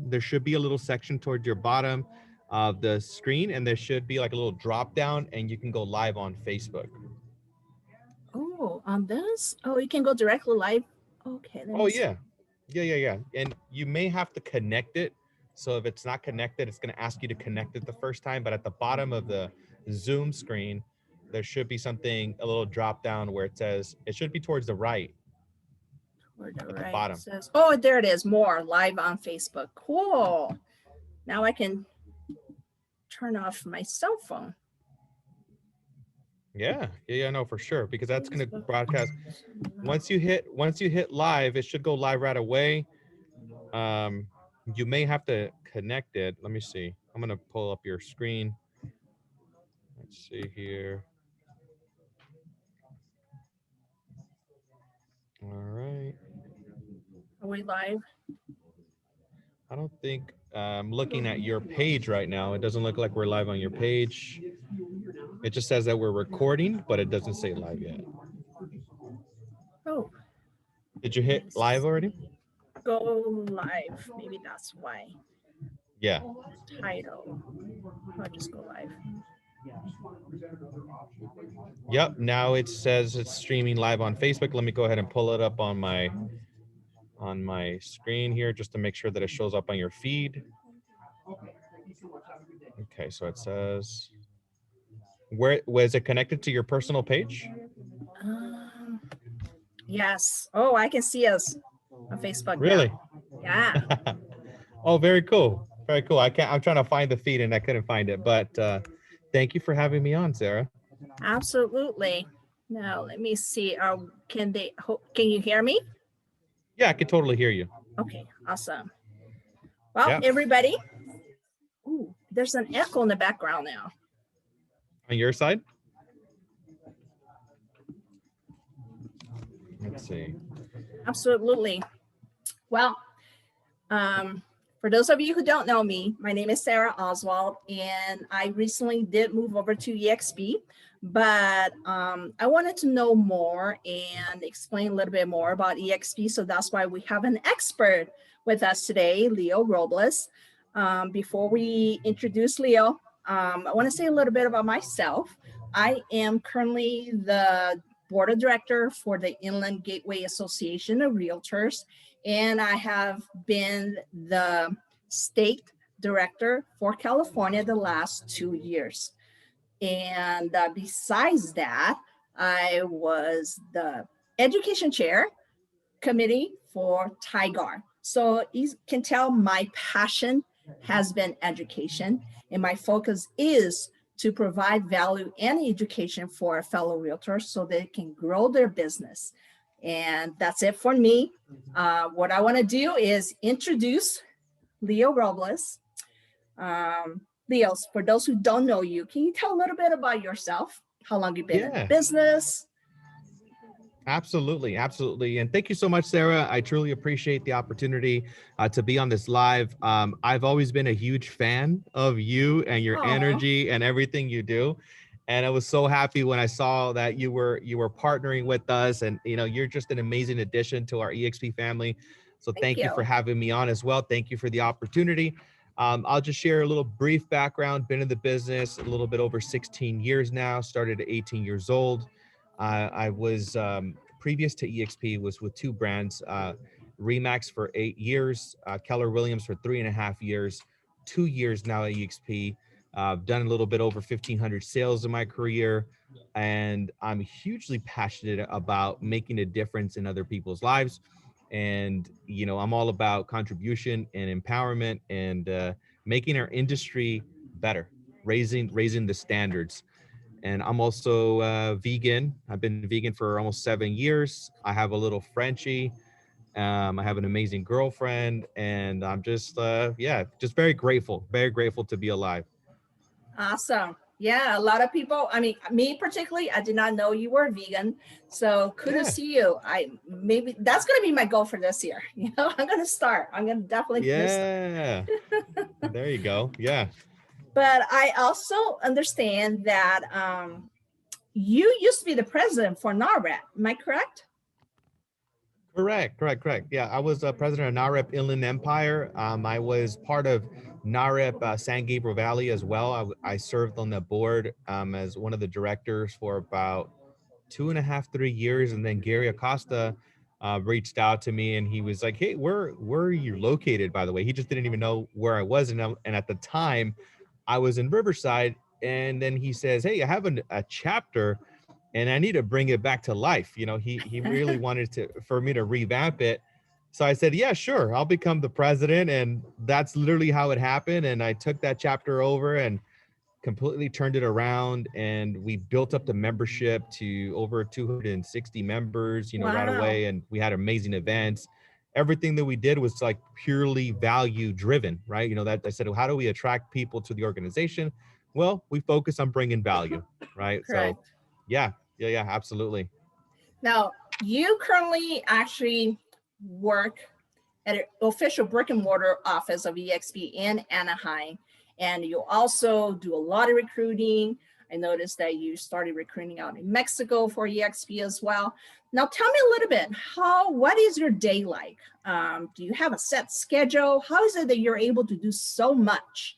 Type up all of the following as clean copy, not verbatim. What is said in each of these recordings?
there should be a little section towards your bottom of the screen, and there should be like a little drop down, and you can go live on Facebook. Oh, on this? Oh, you can go directly live. Okay, let Oh me see. yeah, yeah. And you may have to connect it. So if it's not connected, it's going to ask you to connect it the first time. But at the bottom of the Zoom screen, there should be something, a little drop down where it says, it should be towards the right Toward the at the right, it bottom. says, oh, there it is. More live on Facebook. Cool. Now I can turn off my cell phone. Yeah, no, for sure, because that's going to Facebook. broadcast. Once you hit live, it should go live right away. Um, you may have to connect it. Let me see. I'm going to pull up your screen. Let's see here. All right. Are we live? I don't think I'm looking at your page right now. It doesn't look like we're live on your page. It just says that we're recording, but it doesn't say live yet. Oh, Did you let hit me live already? go live. Maybe that's why. Yeah. Title. I'll just go live. Yep. Now it says it's streaming live on Facebook. Let me go ahead and pull it up on my screen here just to make sure that it shows up on your feed. Okay, so it says, where was it connected to your personal page? Um, yes. Oh, I can see us on Facebook now. Really? Yeah, Oh, very cool. Very cool. I'm trying to find the feed and I couldn't find it, but thank you for having me on, Sarah. absolutely. Now let me see. Can you hear me? Yeah, I could totally hear you. Okay, awesome. Well, Yeah. everybody. Ooh, there's an echo in the background now. On your side? Let's see. Absolutely. Well, um, for those of you who don't know me, my name is Sarah Oswald, and I recently did move over to EXP, but I wanted to know more and explain a little bit more about EXP. So that's why we have an expert with us today, Leo Robles. Before we introduce Leo, I want to say a little bit about myself. I am currently the board of director for the Inland Gateway Association of Realtors, and I have been the state director for California the last 2 years. And besides that, I was the education chair committee for TIGAR. So you can tell my passion has been education, and my focus is to provide value and education for fellow realtors so they can grow their business. And that's it for me. What I want to do is introduce Leo Robles. Leo, for those who don't know you, can you tell a little bit about yourself? How long you've been in the Yeah, business? absolutely. And thank you so much, Sarah. I truly appreciate the opportunity to be on this live. I've always been a huge fan of you and your Oh, energy and everything you do. And I was so happy when I saw that you were partnering with us, and you're just an amazing addition to our EXP family. So thank thank you for you. having me on as well. Thank you for the opportunity. I'll just share a little brief background. Been in the business a little bit over 16 years now. Started at 18 years old. I was previous to EXP was with two brands, Remax for 8 years, Keller Williams for 3.5 years, 2 years now at EXP. I've done a little bit over 1,500 sales in my career, and I'm hugely passionate about making a difference in other people's lives. And I'm all about contribution and empowerment and making our industry better, raising the standards. And I'm also vegan. I've been vegan for almost 7 years. I have a little Frenchie. I have an amazing girlfriend, and I'm just, just very grateful to be alive. Awesome. Yeah, a lot of people, I mean, me particularly, I did not know you were vegan. So kudos Yeah, to you. I maybe that's gonna be my goal for this year. I'm gonna start. I'm gonna definitely gonna start. yeah. There you go. Yeah, But I also understand that you used to be the president for NARRET. Am I correct? Correct. Yeah, I was president of NAREP Inland Empire. I was part of NAREP San Gabriel Valley as well. I served on the board as one of the directors for about 2.5, 3 years, and then Gary Acosta reached out to me, and he was like, "Hey, where are you located?" By the way, he just didn't even know where I was, and at the time, I was in Riverside, and then he says, "Hey, I have a chapter, and I need to bring it back to life." He really wanted to for me to revamp it. So I said, "Yeah, sure, I'll become the president," and that's literally how it happened. And I took that chapter over and completely turned it around, and we built up the membership to over 260 members, right Wow. away. And we had amazing events. Everything that we did was like purely value driven, right? That I said, well, how do we attract people to the organization? Well, we focus on bringing value, right? So Correct. yeah, absolutely. Now, you currently actually work at an official brick and mortar office of EXP in Anaheim, and you also do a lot of recruiting. I noticed that you started recruiting out in Mexico for EXP as well. Now, tell me a little bit, what is your day like? Do you have a set schedule? How is it that you're able to do so much?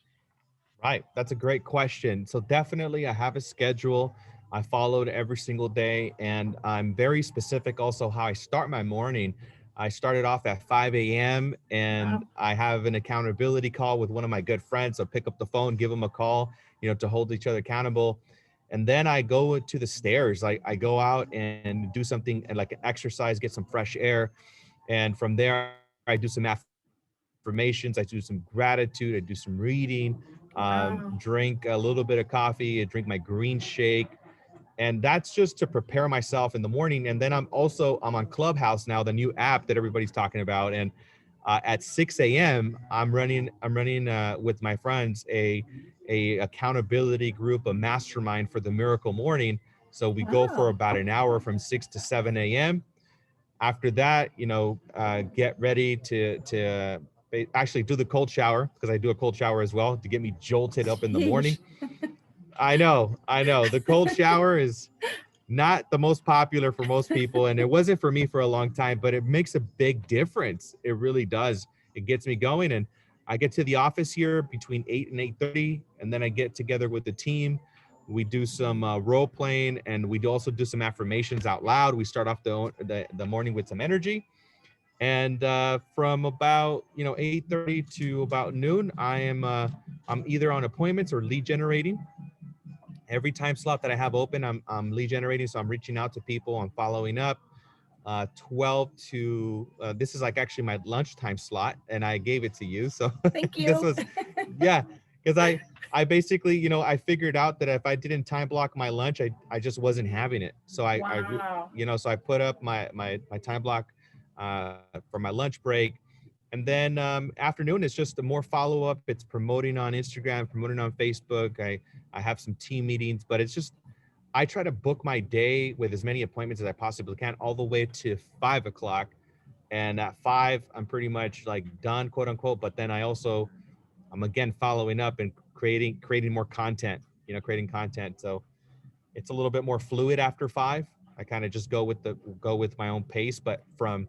Right. That's a great question. So definitely I have a schedule. I followed every single day, and I'm very specific also how I start my morning. I started off at 5 a.m. and Wow. I have an accountability call with one of my good friends. I'll pick up the phone, give them a call, to hold each other accountable. And then I go to the stairs. I go out and do something and like an exercise, get some fresh air. And from there, I do some affirmations, I do some gratitude, I do some reading, Wow. drink a little bit of coffee, drink my green shake. And that's just to prepare myself in the morning. And then I'm on Clubhouse now, the new app that everybody's talking about. And at 6 a.m., I'm running with my friends a accountability group, a mastermind for the miracle morning. So we go for Wow. about an hour from 6 to 7 a.m. After that, get ready to actually do the cold shower, because I do a cold shower as well to get me jolted up in the morning. Sheesh. I know. The cold shower is not the most popular for most people, and it wasn't for me for a long time, but it makes a big difference. It really does. It gets me going, and I get to the office here between 8 and 8:30, and then I get together with the team. We do some role playing, and we also do some affirmations out loud. We start off the morning with some energy, and from about 8:30 to about noon, I'm either on appointments or lead generating. Every time slot that I have open, I'm lead generating, so I'm reaching out to people, I'm following up. 12 to this is like actually my lunchtime slot, and I gave it to you. So Thank this you. was, yeah, because I basically, I figured out that if I didn't time block my lunch, I just wasn't having it. So Wow. so I put up my time block for my lunch break. And then afternoon is just the more follow up. It's promoting on Instagram, promoting on Facebook. I have some team meetings, but it's just, I try to book my day with as many appointments as I possibly can, all the way to 5 o'clock. And at 5, I'm pretty much like done, quote unquote. But then I'm again following up and creating more content, creating content. So it's a little bit more fluid after 5. I kind of just go with my own pace. But from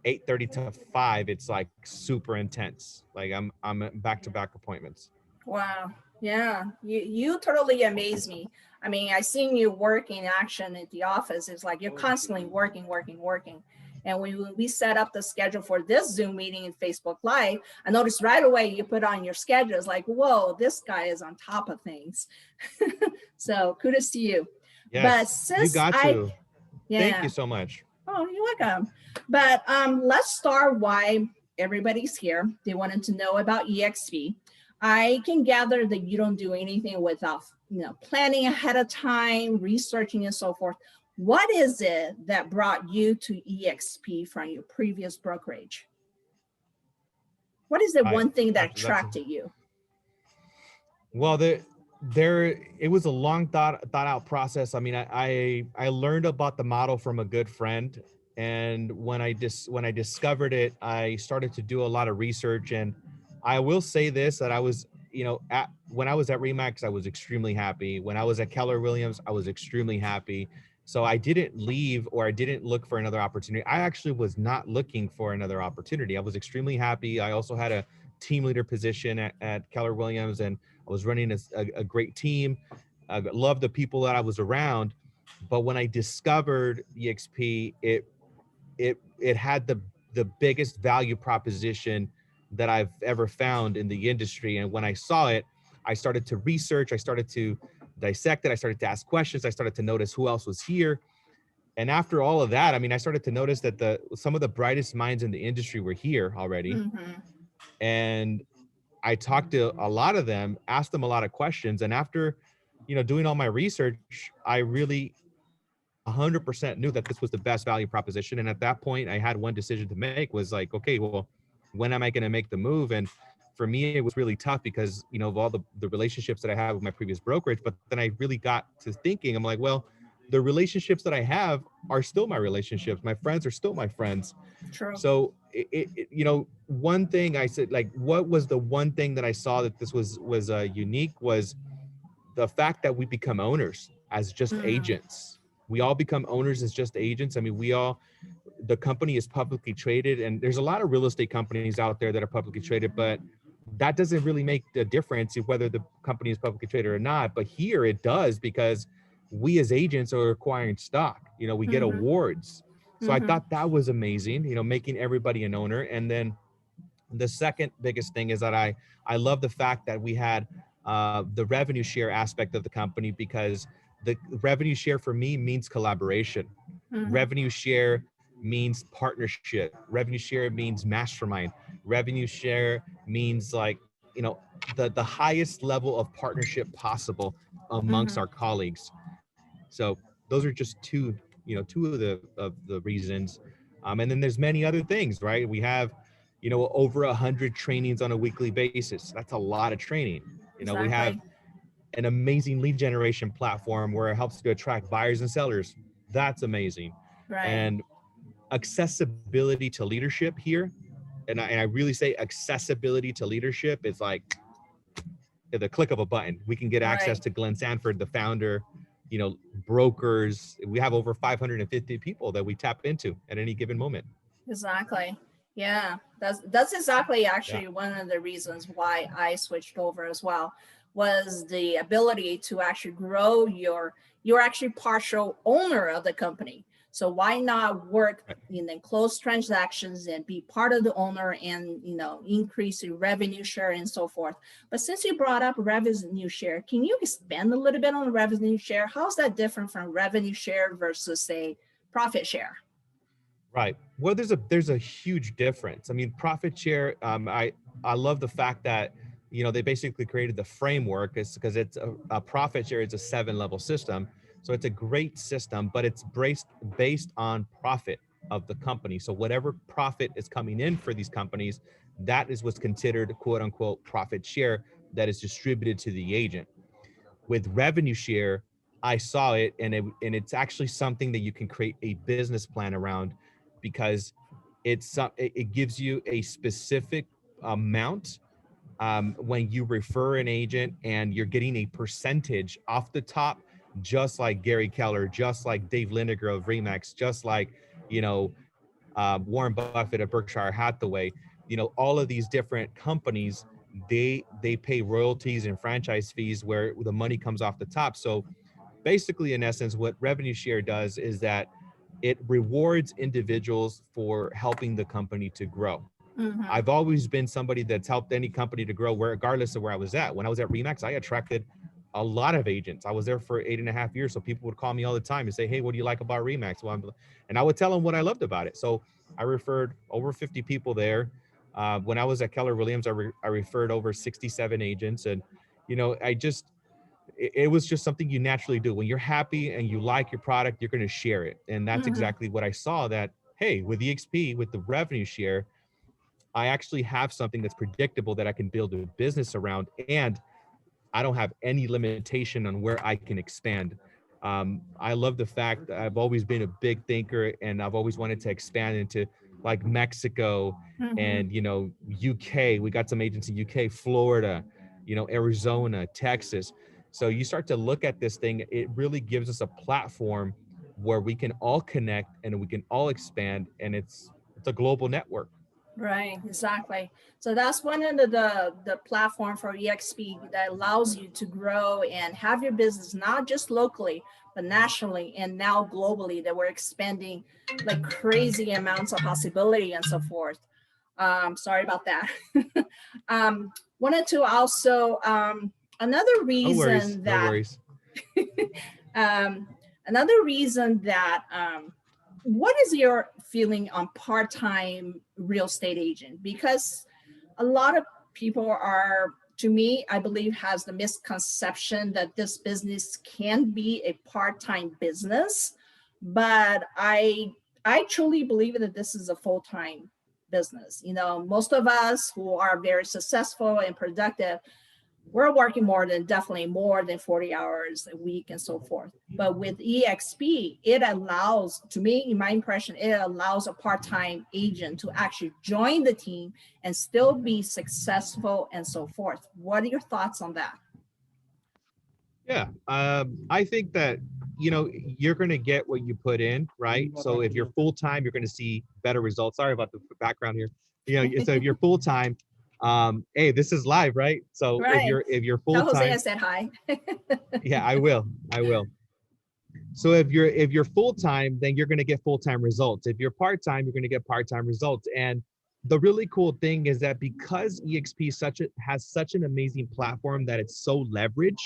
8:30 to 5, it's like super intense. Like I'm back to back appointments. Wow. Yeah. You totally amaze me. I mean, I seen you work in action at the office. It's like you're constantly working, working, working. And when we set up the schedule for this Zoom meeting in Facebook Live, I noticed right away you put on your schedule. It's like, whoa, this guy is on top of things. So kudos to you. But Yes, you since got I, to. Thank you yeah, so much. oh, you're welcome. But let's start why everybody's here. They wanted to know about EXP. I can gather that you don't do anything without, planning ahead of time, researching and so forth. What is it that brought you to EXP from your previous brokerage? What is the Right. one thing that That's attracted you? Well, there it was a long thought out process. I mean, I learned about the model from a good friend, and when I discovered it, I started to do a lot of research. And I will say this, that I was, when I was at Remax, I was extremely happy. When I was at Keller Williams, I was extremely happy. So I didn't leave, or I didn't look for another opportunity. I actually was not looking for another opportunity. I was extremely happy. I also had a team leader position at Keller Williams, and I was running a great team. I loved the people that I was around. But when I discovered EXP, it had the biggest value proposition that I've ever found in the industry. And when I saw it, I started to research, I started to dissect it, I started to ask questions, I started to notice who else was here. And after all of that, I mean, I started to notice that the some of the brightest minds in the industry were here already. Mm-hmm. And I talked to a lot of them, asked them a lot of questions. And after, doing all my research, I really 100% knew that this was the best value proposition. And at that point, I had one decision to make, was like, okay, well, when am I going to make the move? And for me, it was really tough because, of all the relationships that I had with my previous brokerage. But then I really got to thinking, I'm like, well, the relationships that I have are still my relationships. My friends are still my friends. True. So one thing I said, like, what was the one thing that I saw that this was unique, was the fact that we become owners as just Mm, agents. We all become owners as just agents. I mean, the company is publicly traded, and there's a lot of real estate companies out there that are publicly traded, but that doesn't really make the difference if whether the company is publicly traded or not. But here it does, because we as agents are acquiring stock. We get mm-hmm. awards. So I Mm-hmm. thought that was amazing, making everybody an owner. And then the second biggest thing is that I love the fact that we had the revenue share aspect of the company, because the revenue share for me means collaboration. Mm-hmm. Revenue share means partnership. Revenue share means mastermind. Revenue share means, like, the highest level of partnership possible amongst Mm-hmm. our colleagues. So those are just two of the reasons. And then there's many other things, right? We have, over 100 trainings on a weekly basis. That's a lot of training. We have Exactly. an amazing lead generation platform where it helps to attract buyers and sellers. That's amazing. Right. And accessibility to leadership here, and I really say accessibility to leadership is like at the click of a button. We can get access Right. to Glenn Sanford, the founder, brokers. We have over 550 people that we tap into at any given moment. Exactly. Yeah, that's exactly Yeah. actually one of the reasons why I switched over as well, was the ability to actually grow you're actually partial owner of the company. So why not work Right. in the close transactions and be part of the owner and increase your revenue share and so forth. But since you brought up revenue share, can you expand a little bit on revenue share? How's that different from revenue share versus say profit share? Right. Well, there's a huge difference. I mean, profit share. I love the fact that they basically created the framework, is because it's a profit share. It's a 7-level system, so it's a great system, but it's based on profit of the company. So whatever profit is coming in for these companies, that is what's considered quote unquote profit share, that is distributed to the agent. With revenue share, I saw it, and it's actually something that you can create a business plan around, because it gives you a specific amount when you refer an agent, and you're getting a percentage off the top, just like Gary Keller, just like Dave Lindiger of Remax, just like Warren Buffett of Berkshire Hathaway. All of these different companies, they pay royalties and franchise fees where the money comes off the top. So basically, in essence, what revenue share does is that it rewards individuals for helping the company to grow. Mm-hmm. I've always been somebody that's helped any company to grow, regardless of where I was at. When I was at Remax, I attracted a lot of agents. I was there for 8.5 years. So people would call me all the time and say, "Hey, what do you like about Remax?" And I would tell them what I loved about it. So I referred over 50 people there. When I was at Keller Williams, I referred over 67 agents. And, it was just something you naturally do. When you're happy and you like your product, you're going to share it. And that's Mm-hmm. exactly what I saw, that, hey, with EXP, with the revenue share, I actually have something that's predictable that I can build a business around, and I don't have any limitation on where I can expand. I love the fact that I've always been a big thinker, and I've always wanted to expand into like Mexico Mm-hmm. and UK. We got some agents in UK, Florida, Arizona, Texas. So you start to look at this thing, it really gives us a platform where we can all connect and we can all expand, and it's a global network. Right, exactly. So that's one of the platform for EXP that allows you to grow and have your business not just locally, but nationally and now globally, that we're expanding like crazy amounts of possibility and so forth. Sorry about that. Wanted to also another No worries, reason no that worries. um, another reason that what is your feeling on part-time real estate agent? Because a lot of people are, to me, I believe, has the misconception that this business can be a part-time business, but I truly believe that this is a full-time business. You know, most of us who are very successful and productive, we're working definitely more than 40 hours a week and so forth. But with EXP, it allows, to me, in my impression, it allows a part-time agent to actually join the team and still be successful and so forth. What are your thoughts on that? Yeah, I think that, you know, you're going to get what you put in, right? So if you're full time, you're going to see better results. Sorry about the background here. You know, so if you're full time, hey, this is live, right? So Right. if you're full Tell Jose I time, said hi. yeah, I will. So if you're full time, then you're going to get full time results. If you're part time, you're going to get part time results. And the really cool thing is that because EXP has such an amazing platform that it's so leveraged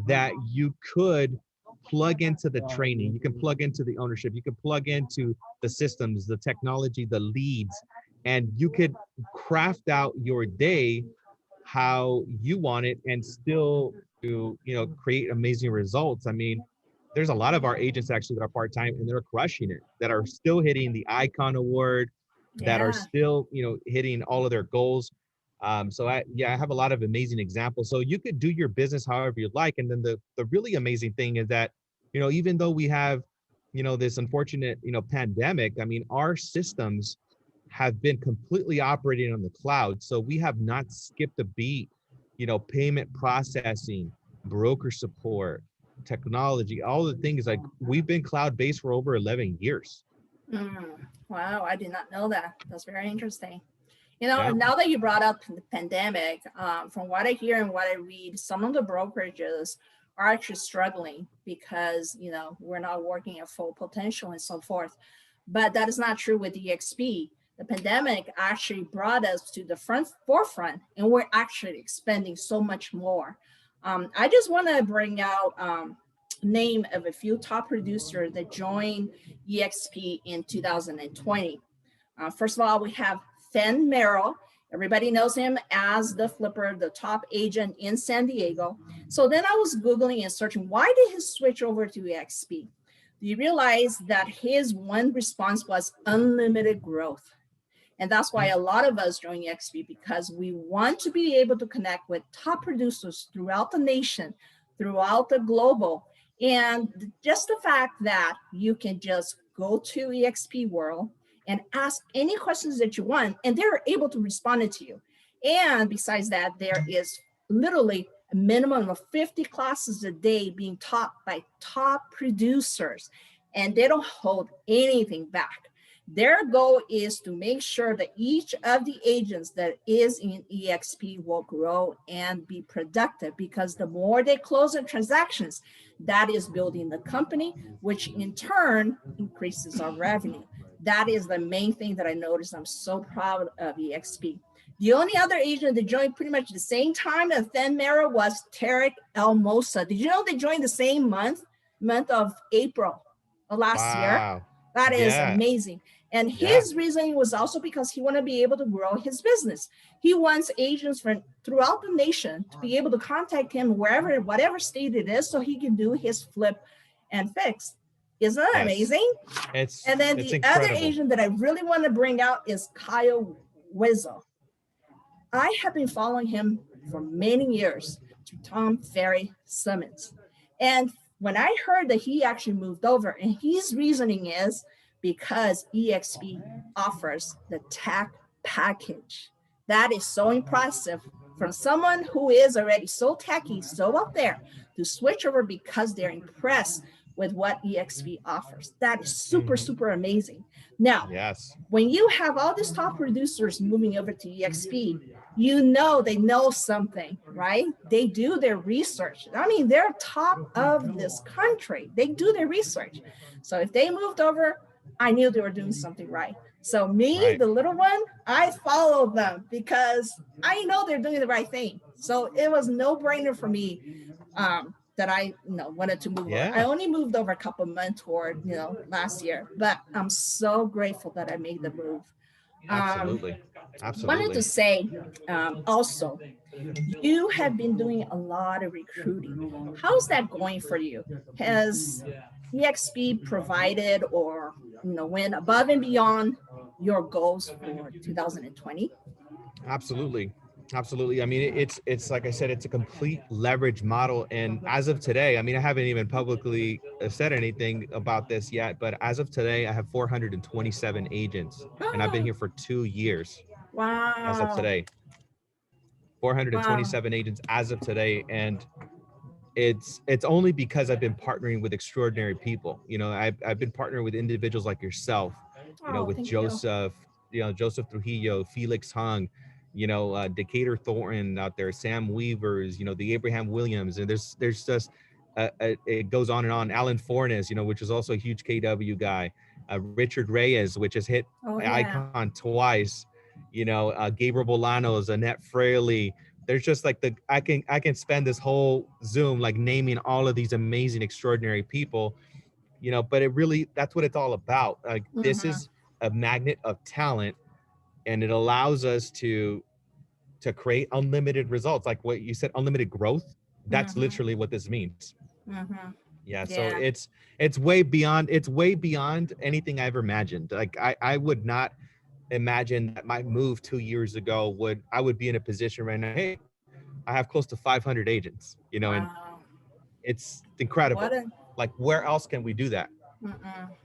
that you could plug into the training, you can plug into the ownership, you can plug into the systems, the technology, the leads, and you could craft out your day how you want it and still to, you know, create amazing results. I mean, there's a lot of our agents actually that are part-time and they're crushing it, that are still hitting the icon award, that are Yeah. still, you know, hitting all of their goals. So I have a lot of amazing examples. So you could do your business however you like. And then the really amazing thing is that, you know, even though we have, you know, this unfortunate, you know, pandemic, I mean, our systems have been completely operating on the cloud. So we have not skipped a beat, you know, payment processing, broker support, technology, all the things. Like, we've been cloud-based for over 11 years. Wow, I did not know that. That's very interesting. You know, Yeah. now that you brought up the pandemic, from what I hear and what I read, some of the brokerages are actually struggling because, you know, we're not working at full potential and so forth. But that is not true with EXP. The pandemic actually brought us to the forefront, and we're actually expanding so much more. I just want to bring out name of a few top producers that joined EXP in 2020. First of all, we have Fen Merrill. Everybody knows him as the flipper, the top agent in San Diego. So then I was Googling and searching, why did he switch over to EXP? Do you realize that his one response was unlimited growth? And that's why a lot of us join EXP, because we want to be able to connect with top producers throughout the nation, throughout the global. And just the fact that you can just go to EXP World and ask any questions that you want, and they're able to respond it to you. And besides that, there is literally a minimum of 50 classes a day being taught by top producers, and they don't hold anything back. Their goal is to make sure that each of the agents that is in EXP will grow and be productive, because the more they close in transactions, that is building the company, which in turn increases our revenue. That is the main thing that I noticed. I'm so proud of EXP. The only other agent that joined pretty much the same time as Fen Mera was Tarek Elmosa. Did you know they joined the same month of April of last year? Wow. That is Yeah. amazing. And Yeah. his reasoning was also because he wanted to be able to grow his business. He wants agents from throughout the nation to be able to contact him wherever, whatever state it is, so he can do his flip and fix. Isn't that Yes. amazing? It's And then it's the other incredible. agent that I really want to bring out is Kyle Wizzle. I have been following him for many years to Tom Ferry Summits. And when I heard that he actually moved over, and his reasoning is because EXP offers the tech package. That is so impressive from someone who is already so techy, so up there, to switch over because they're impressed with what EXP offers. That is super, super amazing. Now, Yes. when you have all these top producers moving over to EXP, you know they know something, right? They do their research. I mean, they're top of this country. They do their research. So if they moved over, I knew they were doing something right. So me, Right. the little one, I followed them because I know they're doing the right thing. So it was no brainer for me that I wanted to move over. I Yeah. only moved over a couple months toward last year, but I'm so grateful that I made the move. Um, Absolutely. Wanted to Absolutely. say also, you have been doing a lot of recruiting. How's that going for you? Has EXP provided or went above and beyond your goals for 2020? Absolutely. Absolutely. I mean, it's like I said, it's a complete leverage model. And as of today, I mean, I haven't even publicly said anything about this yet, but as of today, I have 427 agents, and I've been here for 2 years. As of Wow. today, Wow. 427 agents as of today, and it's only because I've been partnering with extraordinary people. I've been partnering with individuals like yourself, Oh, with thank you. Joseph Trujillo, Felix Hung, Decatur Thornton out there, Sam Weavers, the Abraham Williams, and there's just it goes on and on. Alan Fornes, which is also a huge KW guy, Richard Reyes, which has hit Oh, yeah. icon twice, Gabriel Bolanos, Annette Fraley. There's just like I can spend this whole Zoom like naming all of these amazing, extraordinary people, but it really, that's what it's all about. Like, this Mm-hmm. is a magnet of talent, and it allows us to create unlimited results, like what you said, unlimited growth. That's Mm-hmm. literally what this means. Mm-hmm. Yeah, so Yeah. it's way beyond anything I ever imagined. Like, I would not imagine that my move 2 years ago I would be in a position right now. Hey, I have close to 500 agents, and Wow. it's What incredible. a Like, where else can we do that?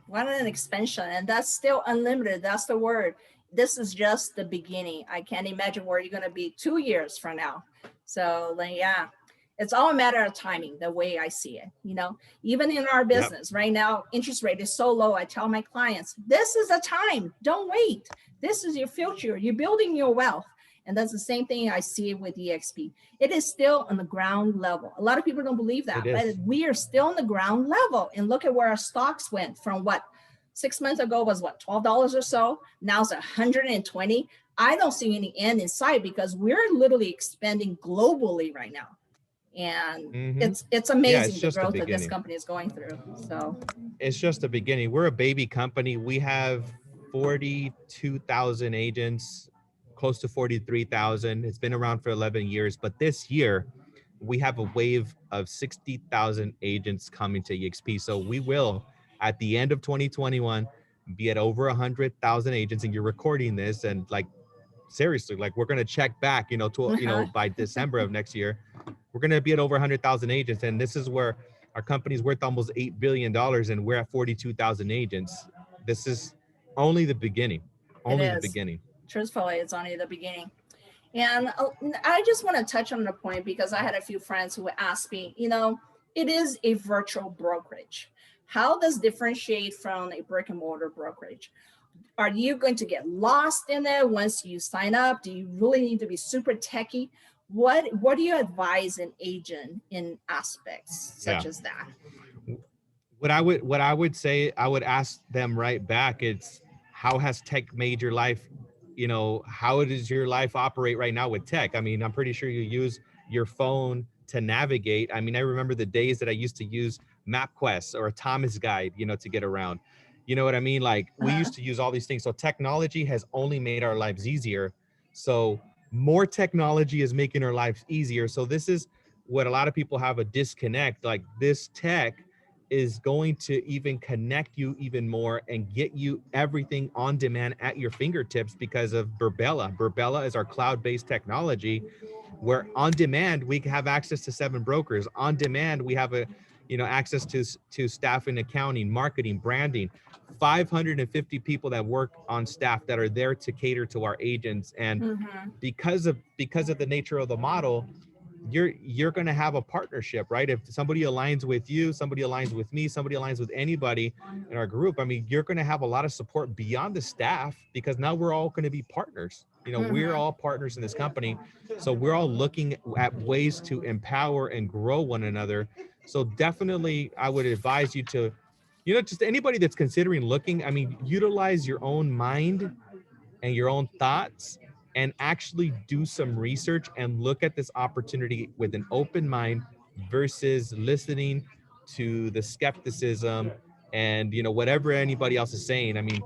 what an expansion, and that's still unlimited. That's the word. This is just the beginning. I can't imagine where you're going to be 2 years from now. So, like, yeah, it's all a matter of timing. The way I see it, even in our Yep. business right now, interest rate is so low. I tell my clients, this is a time. Don't wait. This is your future. You're building your wealth. And that's the same thing I see with EXP. It is still on the ground level. A lot of people don't believe It that, but is. we are still on the ground level. And look at where our stocks went from what 6 months ago was what, $12 or so. Now it's 120. I don't see any end in sight because we're literally expanding globally right now. And Mm-hmm. it's Yeah, amazing it's the just the growth that this beginning. company is going through. So It's just the beginning. We're a baby company. We have 42,000 agents, close to 43,000. It's been around for 11 years, but this year we have a wave of 60,000 agents coming to EXP. So we will, at the end of 2021, be at over 100,000 agents. And you're recording this, and like, seriously, like, we're gonna check back, by December of next year, we're gonna be at over 100,000 agents, and this is where our company's worth almost $8 billion, and we're at 42,000 agents. This is only the beginning. it Only the is. beginning. Truthfully, it's only the beginning. And I just want to touch on the point because I had a few friends who asked me, it is a virtual brokerage. How does differentiate from a brick and mortar brokerage? Are you going to get lost in it once you sign up? Do you really need to be super techy? What do you advise an agent in aspects Yeah. such as that? What I would say, I would ask them right back. It's, how has tech made your life? How does your life operate right now with tech? I mean, I'm pretty sure you use your phone to navigate. I mean, I remember the days that I used to use MapQuest or a Thomas Guide, to get around. You know what I mean? Like, we Uh-huh. used to use all these things. So technology has only made our lives easier. So more technology is making our lives easier. So this is what a lot of people have a disconnect. Like, this tech is going to even connect you even more and get you everything on demand at your fingertips because of Burbella. Burbella is our cloud-based technology where on demand we have access to 7 brokers. On demand we have access to staffing, accounting, marketing, branding, 550 people that work on staff that are there to cater to our agents. And Mm-hmm. because of the nature of the model, you're going to have a partnership, right? If somebody aligns with you, somebody aligns with me, somebody aligns with anybody in our group, I mean, you're going to have a lot of support beyond the staff, because now we're all going to be partners. You know, we're Mm-hmm. all partners in this company. So we're all looking at ways to empower and grow one another. So definitely I would advise you to, just anybody that's considering looking, I mean, utilize your own mind and your own thoughts, and actually do some research and look at this opportunity with an open mind versus listening to the skepticism and whatever anybody else is saying. I mean,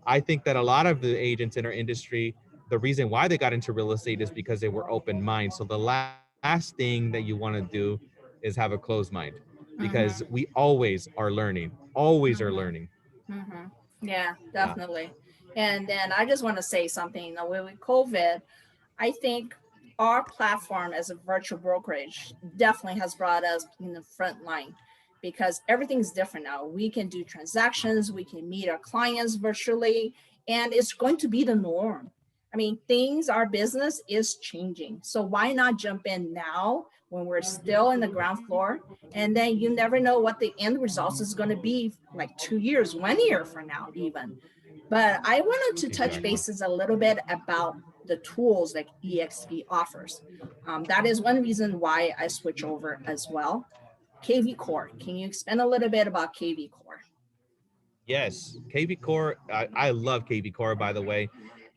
I think that a lot of the agents in our industry, the reason why they got into real estate is because they were open mind. So the last thing that you want to do is have a closed mind, because we Mm-hmm. always are learning, always are Mm-hmm. learning. Mm-hmm. Yeah, Yeah. definitely. And then I just want to say something, with COVID, I think our platform as a virtual brokerage definitely has brought us in the front line, because everything's different now. We can do transactions, we can meet our clients virtually, and it's going to be the norm. I mean, our business is changing. So why not jump in now when we're still in the ground floor? And then you never know what the end results is going to be like 2 years, 1 year from now, even. But I wanted to touch Exactly. bases a little bit about the tools that EXP offers. That is one reason why I switch over as well. KV Core. Can you expand a little bit about KV Core? Yes, KV Core. I love KV Core, by the way.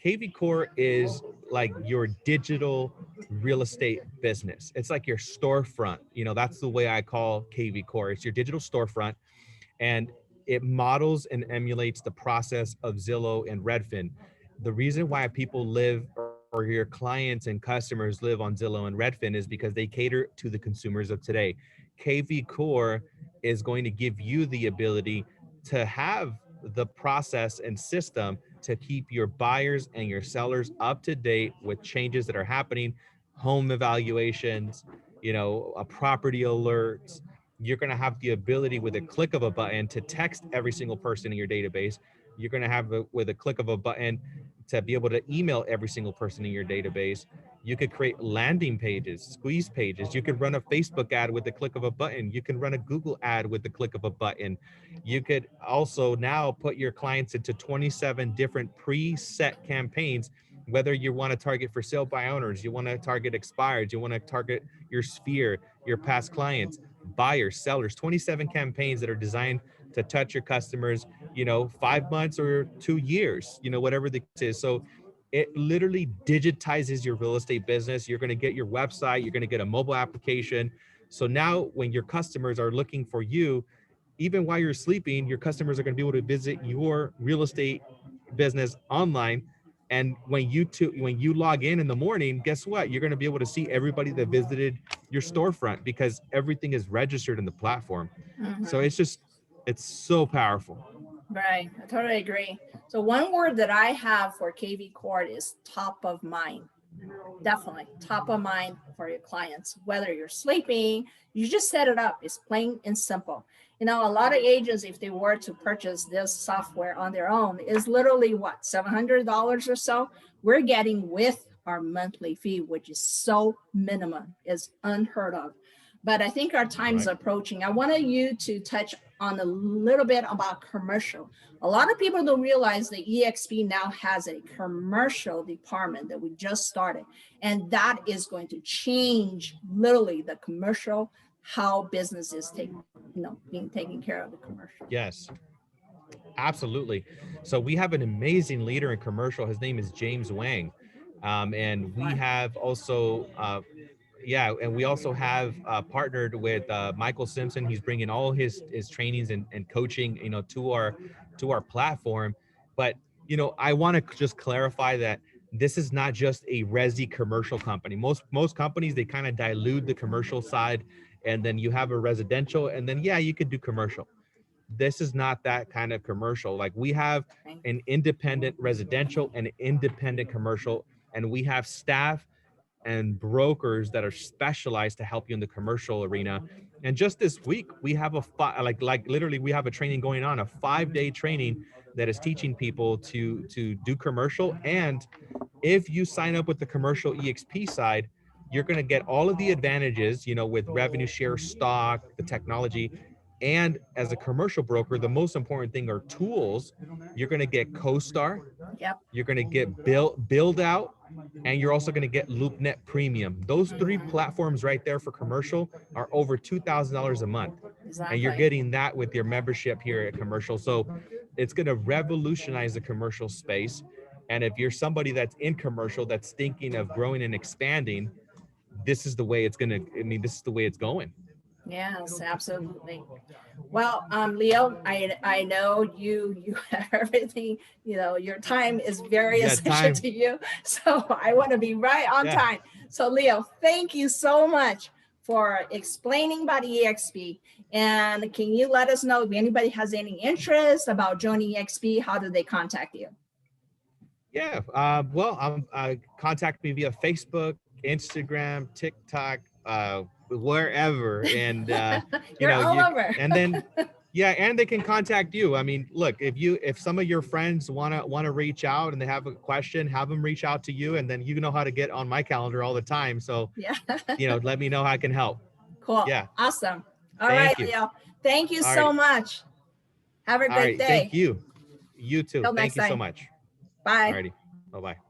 KV Core is like your digital real estate business. It's like your storefront. That's the way I call KV Core. It's your digital storefront, and it models and emulates the process of Zillow and Redfin. The reason why people live, or your clients and customers live on Zillow and Redfin, is because they cater to the consumers of today. KV Core is going to give you the ability to have the process and system to keep your buyers and your sellers up to date with changes that are happening, home evaluations, a property alerts. You're going to have the ability with a click of a button to text every single person in your database. You're going to have with a click of a button to be able to email every single person in your database. You could create landing pages, squeeze pages. You could run a Facebook ad with the click of a button. You can run a Google ad with the click of a button. You could also now put your clients into 27 different preset campaigns, whether you want to target for sale by owners, you want to target expireds, you want to target your sphere, your past clients, buyers, sellers, 27 campaigns that are designed to touch your customers, 5 months or 2 years, whatever the case is. So it literally digitizes your real estate business. You're going to get your website, you're going to get a mobile application. So now when your customers are looking for you, even while you're sleeping, your customers are going to be able to visit your real estate business online. And when you log in the morning, guess what? You're going to be able to see everybody that visited your storefront, because everything is registered in the platform. So Mm-hmm. it's so powerful. Right. I totally agree. So one word that I have for KV Core is top of mind. Definitely top of mind for your clients. Whether you're sleeping, you just set it up. It's plain and simple. A lot of agents, if they were to purchase this software on their own, is literally what, $700 or so. We're getting with our monthly fee, which is so minimum, is unheard of. But I think our time is Right. approaching. I wanted you to touch on a little bit about commercial. A lot of people don't realize that EXP now has a commercial department that we just started, and that is going to change literally the commercial, how business is being taken care of the commercial. Yes, absolutely. So we have an amazing leader in commercial. His name is James Wang. And we Right. have also yeah, and we also have partnered with Michael Simpson. He's bringing all his trainings and coaching, to our platform. But I want to just clarify that this is not just a resi commercial company. Most companies, they kind of dilute the commercial side, and then you have a residential, and then yeah, you could do commercial. This is not that kind of commercial. Like, we have Okay. an independent residential and an independent commercial, and we have staff and brokers that are specialized to help you in the commercial arena. And just this week, we have like literally we have a training going on, a 5-day training that is teaching people to do commercial. And if you sign up with the commercial EXP side, you're going to get all of the advantages, with revenue share, stock, the technology. And as a commercial broker, the most important thing are tools. You're going to get CoStar, Yep. you're going to get build out, and you're also going to get LoopNet Premium. Those three platforms right there for commercial are over $2,000 a month. Exactly. And you're getting that with your membership here at commercial. So it's going to revolutionize the commercial space. And if you're somebody that's in commercial that's thinking of growing and expanding, this is the way it's this is the way it's going. Yes, absolutely. Well, Leo, I know you have everything, your time is very essential to you. So I want to be right on time. So Leo, thank you so much for explaining about EXP. And can you let us know if anybody has any interest about joining EXP, how do they contact you? Yeah, contact me via Facebook, Instagram, TikTok, wherever, and You're all over. And then and they can contact you. I mean, look, if some of your friends wanna reach out and they have a question, have them reach out to you, and then you know how to get on my calendar all the time. So let me know how I can help. Cool. Yeah. Awesome. All right, Leo. Thank you so much. Have a great day. Thank you. You too. Thank you so much. Bye. Alrighty. Bye-bye.